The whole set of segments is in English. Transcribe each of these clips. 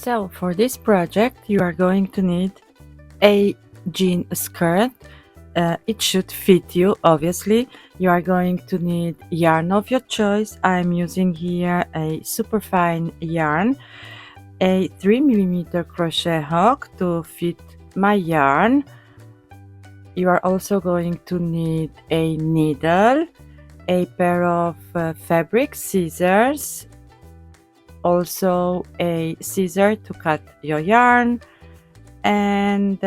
So for this project you are going to need a jean skirt. It should fit you, obviously. You are going to need yarn of your choice. I'm using here a superfine yarn, a 3mm crochet hook to fit my yarn. You are also going to need a needle, a pair of fabric scissors, also a scissor to cut your yarn, and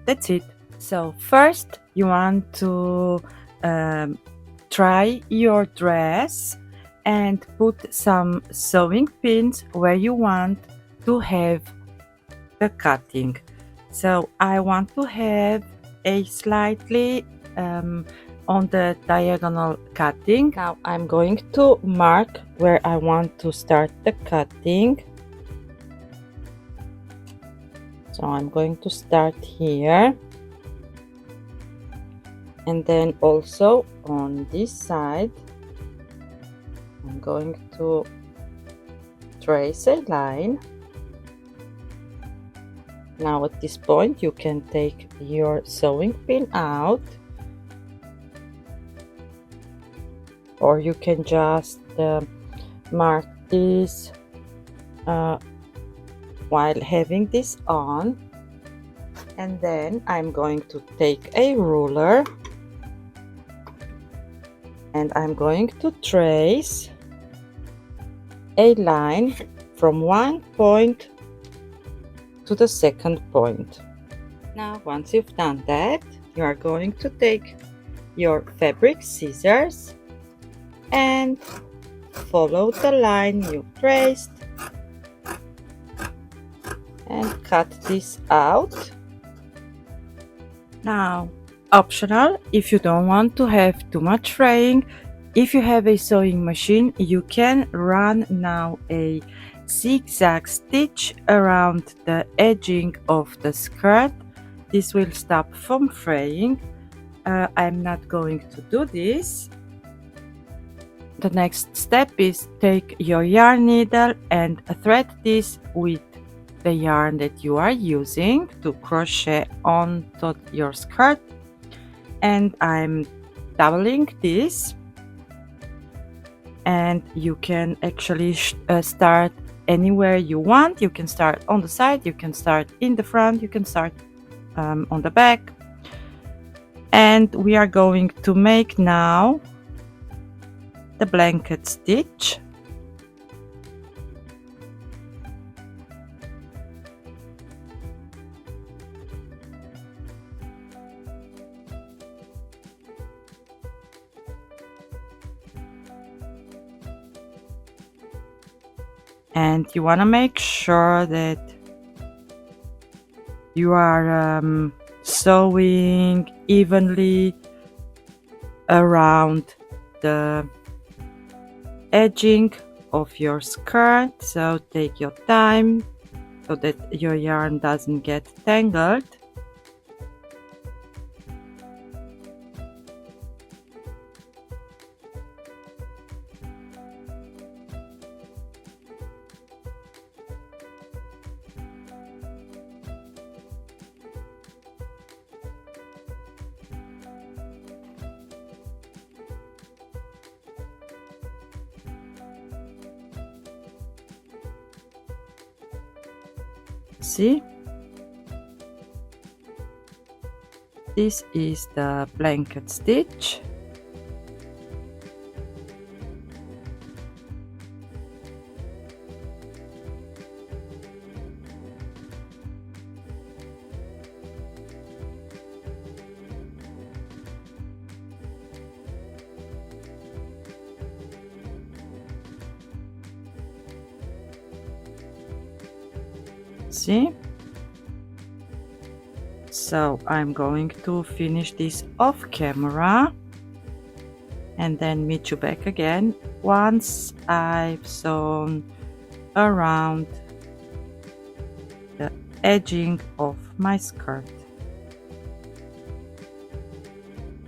that's it. So first you want to try your dress and put some sewing pins where you want to have the cutting. So I want to have a slightly on the diagonal cutting. Now I'm going to mark where I want to start the cutting. So I'm going to start here, and then also on this side I'm going to trace a line. Now at this point you can take your sewing pin out, or you can just mark this while having this on. And then I'm going to take a ruler and I'm going to trace a line from one point to the second point. Now once you've done that, you are going to take your fabric scissors and follow the line you traced and cut this out. Now, optional, if you don't want to have too much fraying, if you have a sewing machine, you can run now a zigzag stitch around the edging of the skirt. This will stop from fraying. I'm not going to do this. The next step is take your yarn needle and thread this with the yarn that you are using to crochet onto your skirt, and I'm doubling this, and you can actually start anywhere you want. You can start on the side, you can start in the front, you can start on the back. And we are going to make now the blanket stitch. And you want to make sure that you are sewing evenly around the edging of your skirt. So take your time so that your yarn doesn't get tangled. See, this is the blanket stitch. See? So I'm going to finish this off camera and then meet you back again once I've sewn around the edging of my skirt.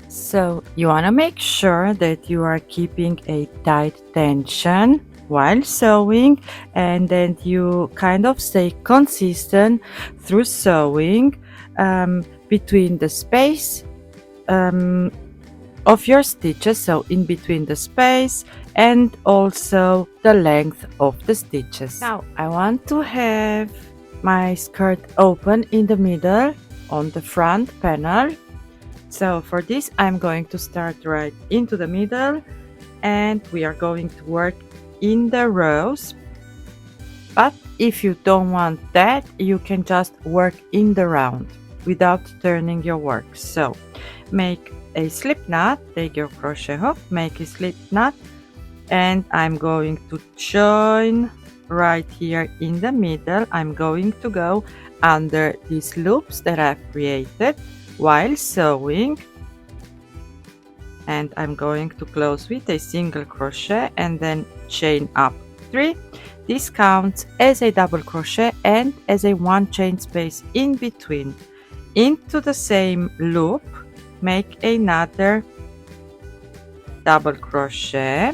So you want to make sure that you are keeping a tight tension while sewing, and then you kind of stay consistent through sewing between the space of your stitches, so in between the space and also the length of the stitches. Now I want to have my skirt open in the middle on the front panel. So for this I'm going to start right into the middle, and we are going to work in the rows. But if you don't want that, you can just work in the round without turning your work. So make a slip knot, take your crochet hook, make a slip knot, and I'm going to join right here in the middle. I'm going to go under these loops that I've created while sewing, and I'm going to close with a single crochet and then chain up 3. This counts as a double crochet and as a 1 chain space in between. Into the same loop, make another double crochet.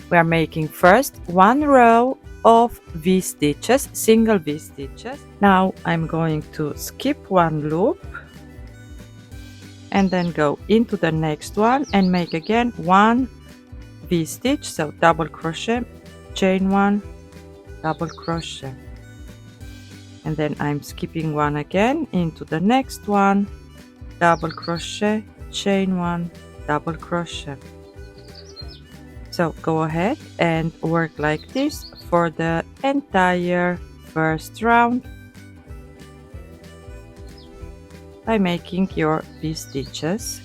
We are making first 1 row of V stitches, single V stitches. Now I'm going to skip 1 loop and then go into the next one and make again 1 V stitch, so double crochet, chain 1, double crochet, and then I'm skipping 1 again into the next one, double crochet, chain 1, double crochet. So go ahead and work like this for the entire first round by making your V stitches.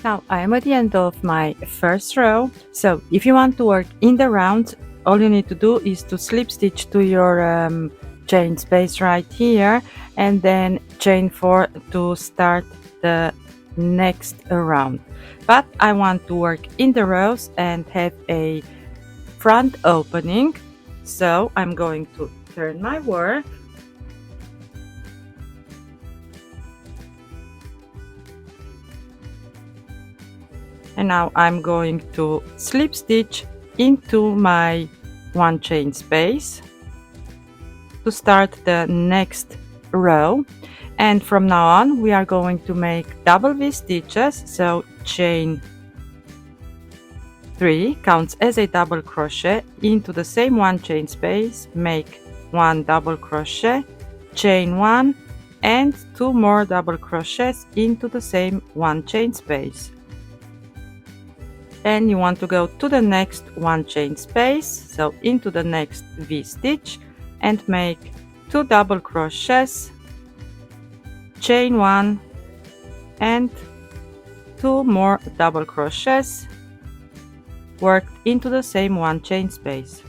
Now I am at the end of my first row. So if you want to work in the round, all you need to do is to slip stitch to your chain space right here, and then chain 4 to start the next round. But I want to work in the rows and have a front opening, so I'm going to turn my work and now I'm going to slip stitch into my 1 chain space to start the next row, and from now on we are going to make double V stitches. So chain 3 counts as a double crochet into the same 1 chain space, make 1 double crochet, chain 1 and 2 more double crochets into the same 1 chain space. Then you want to go to the next 1 chain space, so into the next V stitch, and make 2 double crochets, chain 1 and 2 more double crochets worked into the same 1 chain space.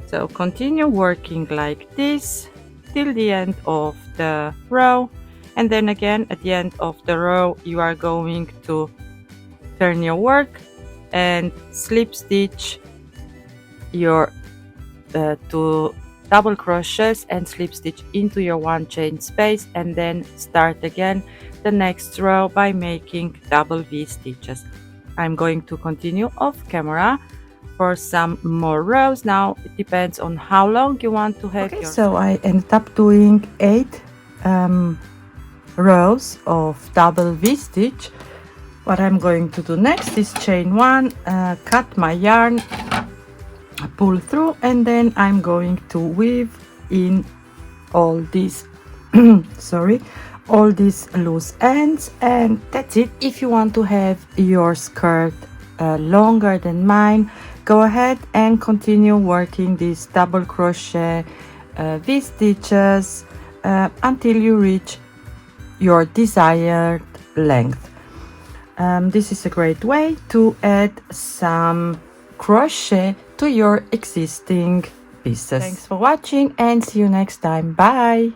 So continue working like this till the end of the row, and then again at the end of the row you are going to turn your work and slip stitch your 2 double crochets and slip stitch into your 1 chain space, and then start again the next row by making double V stitches. I'm going to continue off camera for some more rows. Now it depends on how long you want to have your so I ended up doing 8 rows of double V stitch. What I'm going to do next is chain 1, cut my yarn, pull through, and then I'm going to weave in all these all these loose ends, and that's it. If you want to have your skirt longer than mine, go ahead and continue working these double crochet V stitches until you reach your desired length. This is a great way to add some crochet to your existing pieces. Thanks for watching and see you next time. Bye!